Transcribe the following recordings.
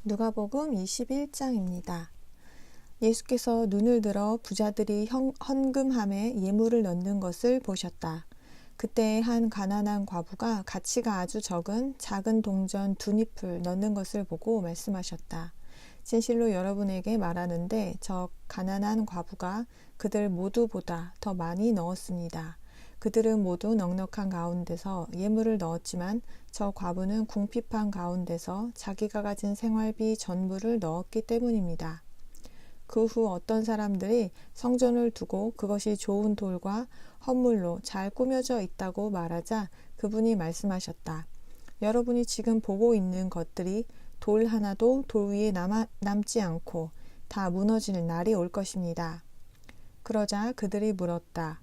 누가복음 21장입니다. 예수께서 눈을 들어 부자들이 헌금함에 예물을 넣는 것을 보셨다. 그때 한 가난한 과부가 가치가 아주 적은 작은 동전 2잎을 넣는 것을 보고 말씀하셨다. 진실로 여러분에게 말하는데 저 가난한 과부가 그들 모두보다 더 많이 넣었습니다. 그들은 모두 넉넉한 가운데서 예물을 넣었지만 저 과부는 궁핍한 가운데서 자기가 가진 생활비 전부를 넣었기 때문입니다. 그 후 어떤 사람들이 성전을 두고 그것이 좋은 돌과 헌물로 잘 꾸며져 있다고 말하자 그분이 말씀하셨다. 여러분이 지금 보고 있는 것들이 돌 하나도 돌 위에 남지 않고 다 무너질 날이 올 것입니다. 그러자 그들이 물었다.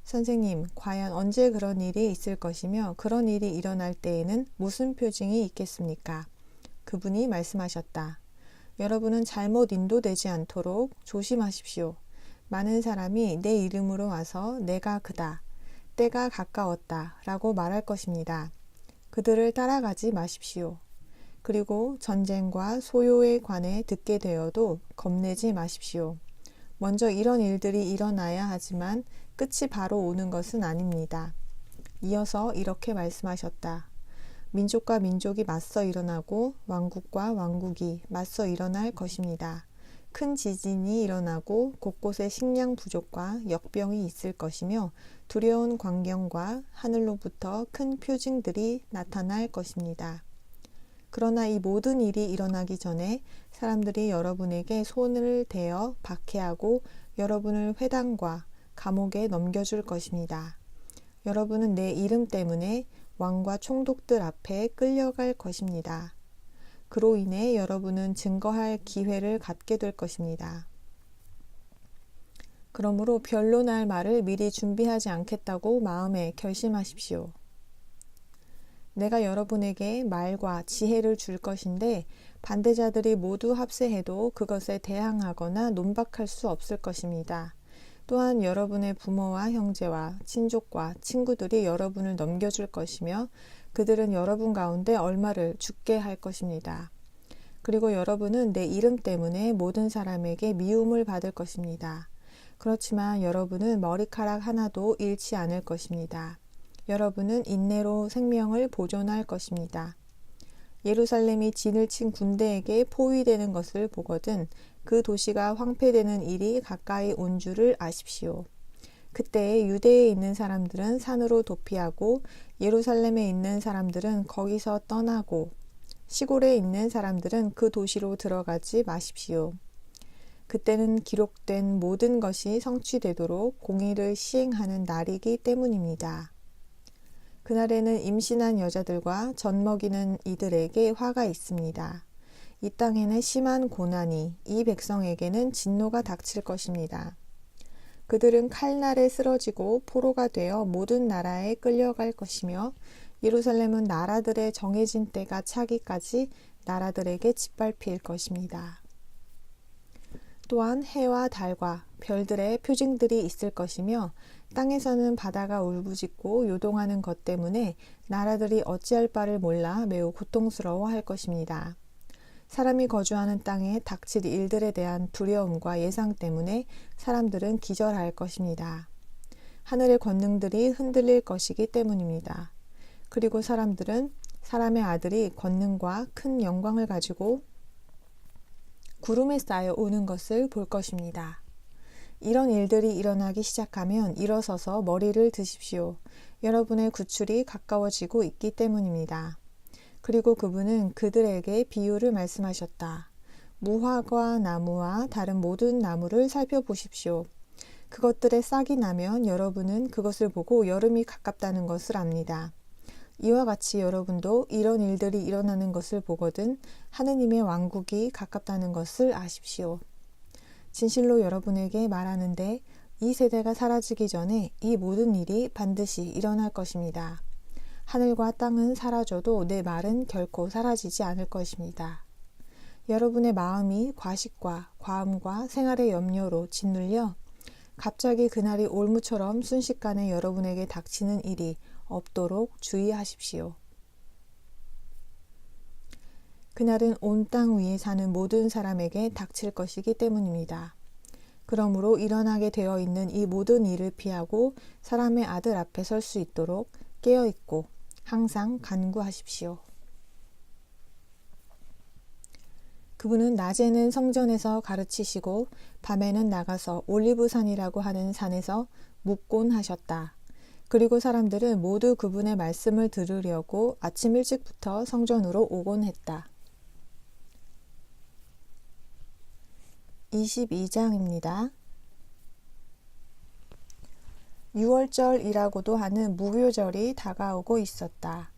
선생님, 과연 언제 그런 일이 있을 것이며 그런 일이 일어날 때에는 무슨 표징이 있겠습니까? 그분이 말씀하셨다. 여러분은 잘못 인도되지 않도록 조심하십시오. 많은 사람이 내 이름으로 와서 내가 그다, 때가 가까웠다 라고 말할 것입니다. 그들을 따라가지 마십시오. 그리고 전쟁과 소요에 관해 듣게 되어도 겁내지 마십시오. 먼저 이런 일들이 일어나야 하지만 끝이 바로 오는 것은 아닙니다. 이어서 이렇게 말씀하셨다. 민족과 민족이 맞서 일어나고 왕국과 왕국이 맞서 일어날 것입니다. 큰 지진이 일어나고 곳곳에 식량 부족과 역병이 있을 것이며 두려운 광경과 하늘로부터 큰 표징들이 나타날 것입니다. 그러나 이 모든 일이 일어나기 전에 사람들이 여러분에게 손을 대어 박해하고 여러분을 회당과 감옥에 넘겨줄 것입니다. 여러분은 내 이름 때문에 왕과 총독들 앞에 끌려갈 것입니다. 그로 인해 여러분은 증거할 기회를 갖게 될 것입니다. 그러므로 변론할 말을 미리 준비하지 않겠다고 마음에 결심하십시오. 내가 여러분에게 말과 지혜를 줄 것인데 반대자들이 모두 합세해도 그것에 대항하거나 논박할 수 없을 것입니다. 또한 여러분의 부모와 형제와 친족과 친구들이 여러분을 넘겨줄 것이며 그들은 여러분 가운데 얼마를 죽게 할 것입니다. 그리고 여러분은 내 이름 때문에 모든 사람에게 미움을 받을 것입니다. 그렇지만 여러분은 머리카락 하나도 잃지 않을 것입니다. 여러분은 인내로 생명을 보존할 것입니다. 예루살렘이 진을 친 군대에게 포위되는 것을 보거든 그 도시가 황폐되는 일이 가까이 온 줄을 아십시오. 그때 유대에 있는 사람들은 산으로 도피하고 예루살렘에 있는 사람들은 거기서 떠나고 시골에 있는 사람들은 그 도시로 들어가지 마십시오. 그때는 기록된 모든 것이 성취되도록 공의를 시행하는 날이기 때문입니다. 그날에는 임신한 여자들과 젖먹이는 이들에게 화가 있습니다. 이 땅에는 심한 고난이, 이 백성에게는 진노가 닥칠 것입니다. 그들은 칼날에 쓰러지고 포로가 되어 모든 나라에 끌려갈 것이며 예루살렘은 나라들의 정해진 때가 차기까지 나라들에게 짓밟힐 것입니다. 또한 해와 달과 별들의 표징들이 있을 것이며 땅에서는 바다가 울부짖고 요동하는 것 때문에 나라들이 어찌할 바를 몰라 매우 고통스러워할 것입니다. 사람이 거주하는 땅에 닥칠 일들에 대한 두려움과 예상 때문에 사람들은 기절할 것입니다. 하늘의 권능들이 흔들릴 것이기 때문입니다. 그리고 사람들은 사람의 아들이 권능과 큰 영광을 가지고 구름에 쌓여 오는 것을 볼 것입니다. 이런 일들이 일어나기 시작하면 일어서서 머리를 드십시오. 여러분의 구출이 가까워지고 있기 때문입니다. 그리고 그분은 그들에게 비유를 말씀하셨다. 무화과 나무와 다른 모든 나무를 살펴보십시오. 그것들의 싹이 나면 여러분은 그것을 보고 여름이 가깝다는 것을 압니다. 이와 같이 여러분도 이런 일들이 일어나는 것을 보거든 하느님의 왕국이 가깝다는 것을 아십시오. 진실로 여러분에게 말하는데 이 세대가 사라지기 전에 이 모든 일이 반드시 일어날 것입니다. 하늘과 땅은 사라져도 내 말은 결코 사라지지 않을 것입니다. 여러분의 마음이 과식과 과음과 생활의 염려로 짓눌려 갑자기 그날이 올무처럼 순식간에 여러분에게 닥치는 일이 없도록 주의하십시오. 그날은 온 땅 위에 사는 모든 사람에게 닥칠 것이기 때문입니다. 그러므로 일어나게 되어 있는 이 모든 일을 피하고 사람의 아들 앞에 설 수 있도록 깨어 있고 항상 간구하십시오. 그분은 낮에는 성전에서 가르치시고 밤에는 나가서 올리브산이라고 하는 산에서 묵곤 하셨다. 그리고 사람들은 모두 그분의 말씀을 들으려고 아침 일찍부터 성전으로 오곤 했다. 22장입니다. 6월절이라고도 하는 무교절이 다가오고 있었다.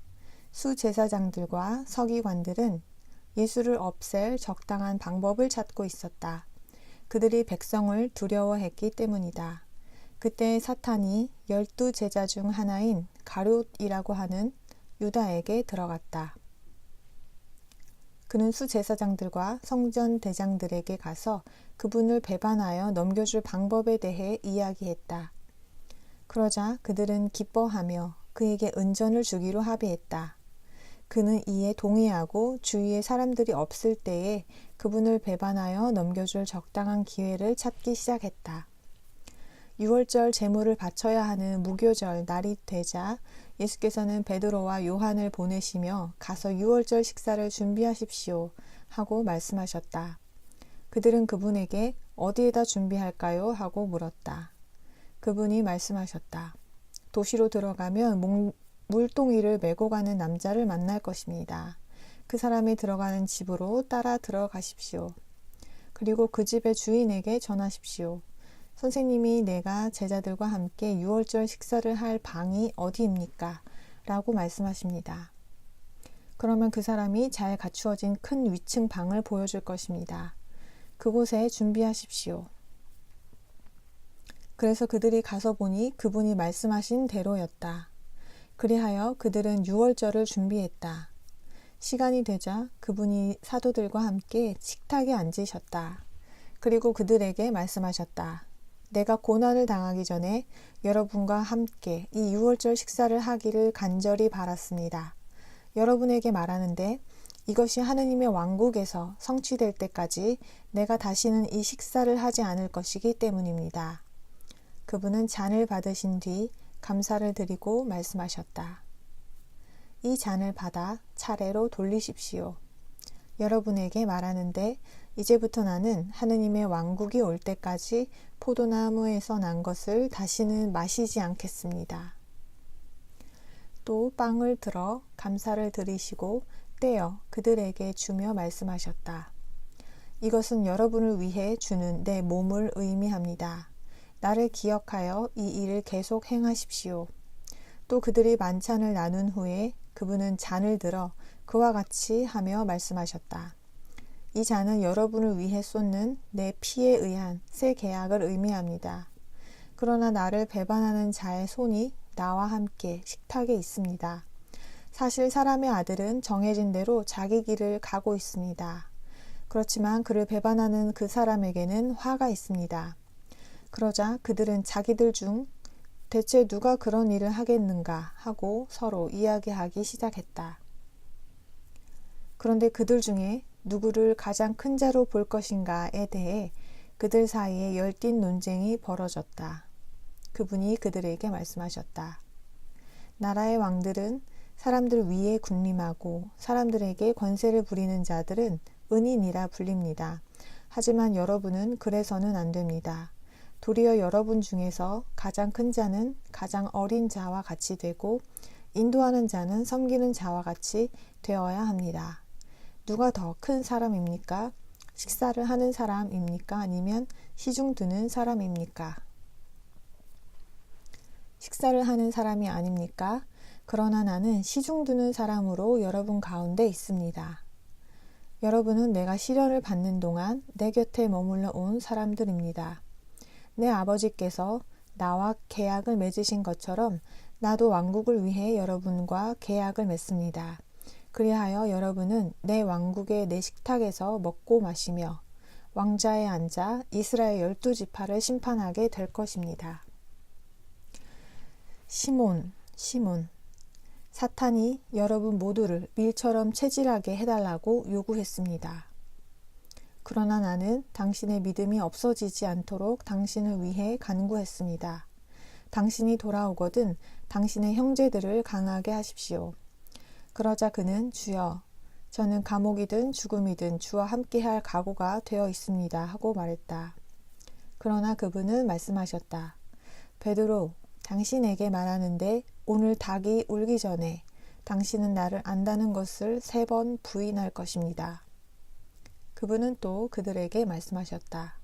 수제사장들과 서기관들은 예수를 없앨 적당한 방법을 찾고 있었다. 그들이 백성을 두려워했기 때문이다. 그때 사탄이 12 제자 중 하나인 가룟이라고 하는 유다에게 들어갔다. 그는 수제사장들과 성전 대장들에게 가서 그분을 배반하여 넘겨줄 방법에 대해 이야기했다. 그러자 그들은 기뻐하며 그에게 은전을 주기로 합의했다. 그는 이에 동의하고 주위에 사람들이 없을 때에 그분을 배반하여 넘겨줄 적당한 기회를 찾기 시작했다. 6월절 제물을 바쳐야 하는 무교절 날이 되자 예수께서는 베드로와 요한을 보내시며 가서 6월절 식사를 준비하십시오 하고 말씀하셨다. 그들은 그분에게 어디에다 준비할까요? 하고 물었다. 그분이 말씀하셨다. 도시로 들어가면 물동이를 메고 가는 남자를 만날 것입니다. 그 사람이 들어가는 집으로 따라 들어가십시오. 그리고 그 집의 주인에게 전하십시오. 선생님이 내가 제자들과 함께 6월절 식사를 할 방이 어디입니까? 라고 말씀하십니다. 그러면 그 사람이 잘 갖추어진 큰 위층 방을 보여줄 것입니다. 그곳에 준비하십시오. 그래서 그들이 가서 보니 그분이 말씀하신 대로였다. 그리하여 그들은 6월절을 준비했다. 시간이 되자 그분이 사도들과 함께 식탁에 앉으셨다. 그리고 그들에게 말씀하셨다. 내가 고난을 당하기 전에 여러분과 함께 이 6월절 식사를 하기를 간절히 바랐습니다. 여러분에게 말하는데 이것이 하느님의 왕국에서 성취될 때까지 내가 다시는 이 식사를 하지 않을 것이기 때문입니다. 그분은 잔을 받으신 뒤 감사를 드리고 말씀하셨다. 이 잔을 받아 차례로 돌리십시오. 여러분에게 말하는데 이제부터 나는 하느님의 왕국이 올 때까지 포도나무에서 난 것을 다시는 마시지 않겠습니다. 또 빵을 들어 감사를 드리시고 떼어 그들에게 주며 말씀하셨다. 이것은 여러분을 위해 주는 내 몸을 의미합니다. 나를 기억하여 이 일을 계속 행하십시오. 또 그들이 만찬을 나눈 후에 그분은 잔을 들어 그와 같이 하며 말씀하셨다. 이 잔은 여러분을 위해 쏟는 내 피에 의한 새 계약을 의미합니다. 그러나 나를 배반하는 자의 손이 나와 함께 식탁에 있습니다. 사실 사람의 아들은 정해진 대로 자기 길을 가고 있습니다. 그렇지만 그를 배반하는 그 사람에게는 화가 있습니다. 그러자 그들은 자기들 중 대체 누가 그런 일을 하겠는가 하고 서로 이야기하기 시작했다. 그런데 그들 중에 누구를 가장 큰 자로 볼 것인가에 대해 그들 사이에 열띤 논쟁이 벌어졌다. 그분이 그들에게 말씀하셨다. 나라의 왕들은 사람들 위에 군림하고 사람들에게 권세를 부리는 자들은 은인이라 불립니다. 하지만 여러분은 그래서는 안 됩니다. 도리어 여러분 중에서 가장 큰 자는 가장 어린 자와 같이 되고 인도하는 자는 섬기는 자와 같이 되어야 합니다. 누가 더 큰 사람입니까? 식사를 하는 사람입니까? 아니면 시중 드는 사람입니까? 식사를 하는 사람이 아닙니까? 그러나 나는 시중 드는 사람으로 여러분 가운데 있습니다. 여러분은 내가 시련을 받는 동안 내 곁에 머물러 온 사람들입니다. 내 아버지께서 나와 계약을 맺으신 것처럼 나도 왕국을 위해 여러분과 계약을 맺습니다. 그리하여 여러분은 내 왕국의 내 식탁에서 먹고 마시며 왕좌에 앉아 이스라엘 12지파를 심판하게 될 것입니다. 시몬 사탄이 여러분 모두를 밀처럼 체질하게 해달라고 요구했습니다. 그러나 나는 당신의 믿음이 없어지지 않도록 당신을 위해 간구했습니다. 당신이 돌아오거든 당신의 형제들을 강하게 하십시오. 그러자 그는 주여, 저는 감옥이든 죽음이든 주와 함께할 각오가 되어 있습니다 하고 말했다. 그러나 그분은 말씀하셨다. 베드로, 당신에게 말하는데 오늘 닭이 울기 전에 당신은 나를 안다는 것을 3번 부인할 것입니다. 그분은 또 그들에게 말씀하셨다.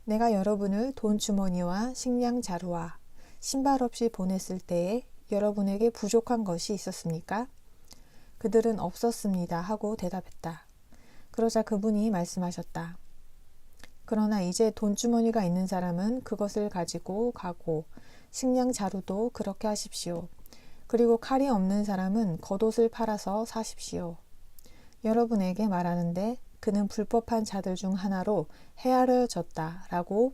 내가 여러분을 돈주머니와 식량 자루와 신발 없이 보냈을 때에 여러분에게 부족한 것이 있었습니까? 그들은 없었습니다 하고 대답했다. 그러자 그분이 말씀하셨다. 그러나 이제 돈주머니가 있는 사람은 그것을 가지고 가고 식량 자루도 그렇게 하십시오. 그리고 칼이 없는 사람은 겉옷을 팔아서 사십시오. 여러분에게 말하는데 그는 불법한 자들 중 하나로 헤아려졌다 라고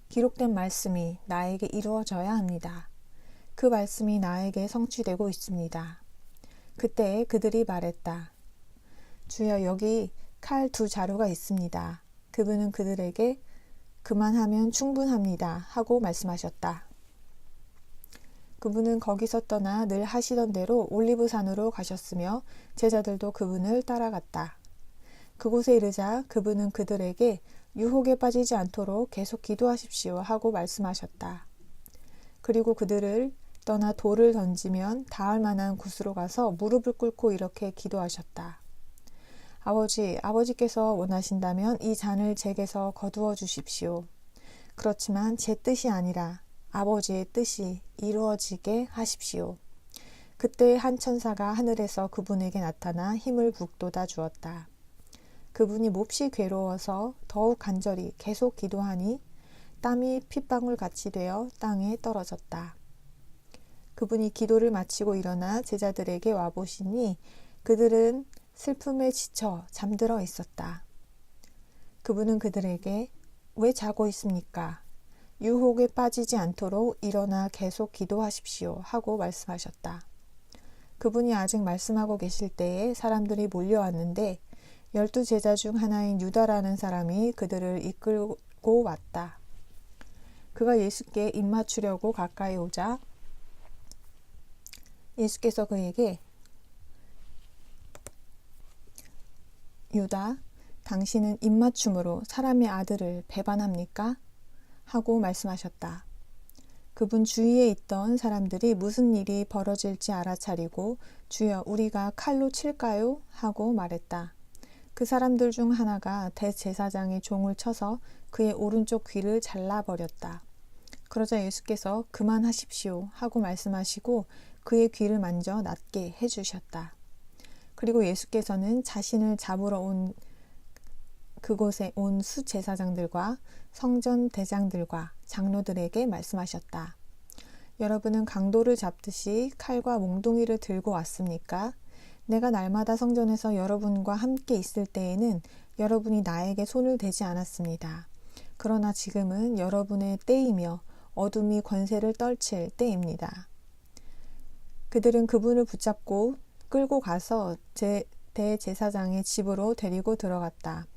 기록된 말씀이 나에게 이루어져야 합니다. 그 말씀이 나에게 성취되고 있습니다. 그때 그들이 말했다. 주여, 여기 칼 2자루가 있습니다. 그분은 그들에게 그만하면 충분합니다 하고 말씀하셨다. 그분은 거기서 떠나 늘 하시던 대로 올리브산으로 가셨으며 제자들도 그분을 따라갔다. 그곳에 이르자 그분은 그들에게 유혹에 빠지지 않도록 계속 기도하십시오 하고 말씀하셨다. 그리고 그들을 떠나 돌을 던지면 닿을 만한 곳으로 가서 무릎을 꿇고 이렇게 기도하셨다. 아버지께서 원하신다면 이 잔을 제게서 거두어 주십시오. 그렇지만 제 뜻이 아니라 아버지의 뜻이 이루어지게 하십시오. 그때 한 천사가 하늘에서 그분에게 나타나 힘을 북돋아 주었다. 그분이 몹시 괴로워서 더욱 간절히 계속 기도하니 땀이 핏방울 같이 되어 땅에 떨어졌다. 그분이 기도를 마치고 일어나 제자들에게 와보시니 그들은 슬픔에 지쳐 잠들어 있었다. 그분은 그들에게 왜 자고 있습니까? 유혹에 빠지지 않도록 일어나 계속 기도하십시오 하고 말씀하셨다. 그분이 아직 말씀하고 계실 때에 사람들이 몰려왔는데 12제자 중 하나인 유다라는 사람이 그들을 이끌고 왔다. 그가 예수께 입맞추려고 가까이 오자 예수께서 그에게 유다, 당신은 입맞춤으로 사람의 아들을 배반합니까? 하고 말씀하셨다. 그분 주위에 있던 사람들이 무슨 일이 벌어질지 알아차리고 주여, 우리가 칼로 칠까요? 하고 말했다. 그 사람들 중 하나가 대제사장의 종을 쳐서 그의 오른쪽 귀를 잘라버렸다. 그러자 예수께서 그만하십시오 하고 말씀하시고 그의 귀를 만져 낫게 해주셨다. 그리고 예수께서는 자신을 잡으러 온 그곳에 온 수제사장들과 성전 대장들과 장로들에게 말씀하셨다. 여러분은 강도를 잡듯이 칼과 몽둥이를 들고 왔습니까? 내가 날마다 성전에서 여러분과 함께 있을 때에는 여러분이 나에게 손을 대지 않았습니다. 그러나 지금은 여러분의 때이며 어둠이 권세를 떨칠 때입니다. 그들은 그분을 붙잡고 끌고 가서 대제사장의 집으로 데리고 들어갔다.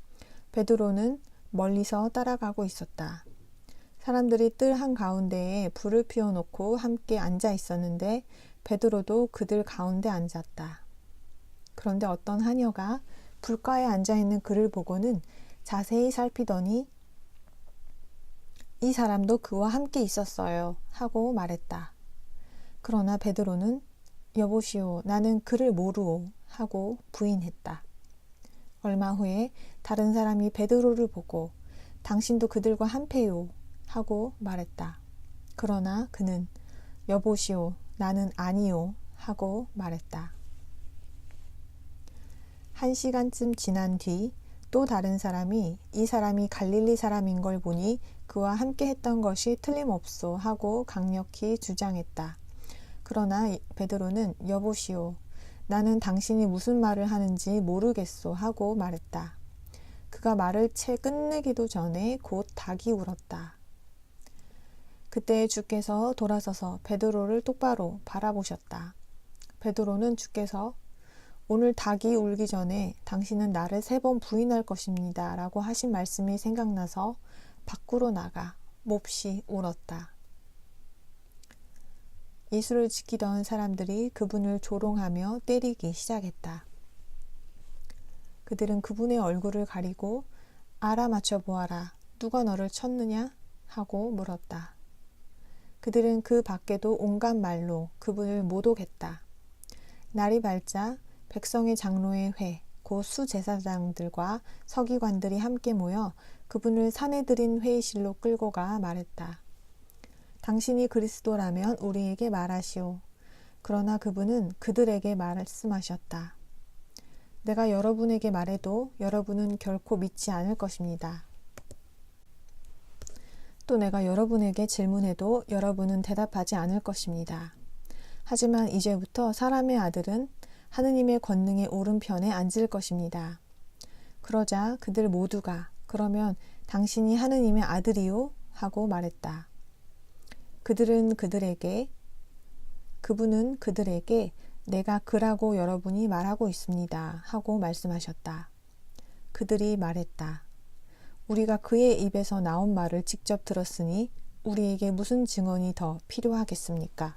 베드로는 멀리서 따라가고 있었다. 사람들이 뜰 한가운데에 불을 피워놓고 함께 앉아 있었는데 베드로도 그들 가운데 앉았다. 그런데 어떤 하녀가 불가에 앉아있는 그를 보고는 자세히 살피더니 이 사람도 그와 함께 있었어요 하고 말했다. 그러나 베드로는 여보시오, 나는 그를 모르오 하고 부인했다. 얼마 후에 다른 사람이 베드로를 보고 당신도 그들과 한패요 하고 말했다. 그러나 그는 여보시오, 나는 아니요 하고 말했다. 1시간쯤 지난 뒤 또 다른 사람이 이 사람이 갈릴리 사람인 걸 보니 그와 함께 했던 것이 틀림없소 하고 강력히 주장했다. 그러나 베드로는 여보시오, 나는 당신이 무슨 말을 하는지 모르겠소 하고 말했다. 그가 말을 채 끝내기도 전에 곧 닭이 울었다. 그때 주께서 돌아서서 베드로를 똑바로 바라보셨다. 베드로는 주께서 오늘 닭이 울기 전에 당신은 나를 3번 부인할 것입니다 라고 하신 말씀이 생각나서 밖으로 나가 몹시 울었다. 예수를 지키던 사람들이 그분을 조롱하며 때리기 시작했다. 그들은 그분의 얼굴을 가리고 알아맞혀 보아라. 누가 너를 쳤느냐? 하고 물었다. 그들은 그 밖에도 온갖 말로 그분을 모독했다. 날이 밝자 백성의 장로의 회, 곧 수제사장들과 서기관들이 함께 모여 그분을 사내들인 회의실로 끌고 가 말했다. 당신이 그리스도라면 우리에게 말하시오. 그러나 그분은 그들에게 말씀하셨다. 내가 여러분에게 말해도 여러분은 결코 믿지 않을 것입니다. 또 내가 여러분에게 질문해도 여러분은 대답하지 않을 것입니다. 하지만 이제부터 사람의 아들은 하느님의 권능의 오른편에 앉을 것입니다. 그러자 그들 모두가 그러면 당신이 하느님의 아들이요? 하고 말했다. 그분은 그들에게 내가 그라고 여러분이 말하고 있습니다. 하고 말씀하셨다. 그들이 말했다. 우리가 그의 입에서 나온 말을 직접 들었으니 우리에게 무슨 증언이 더 필요하겠습니까?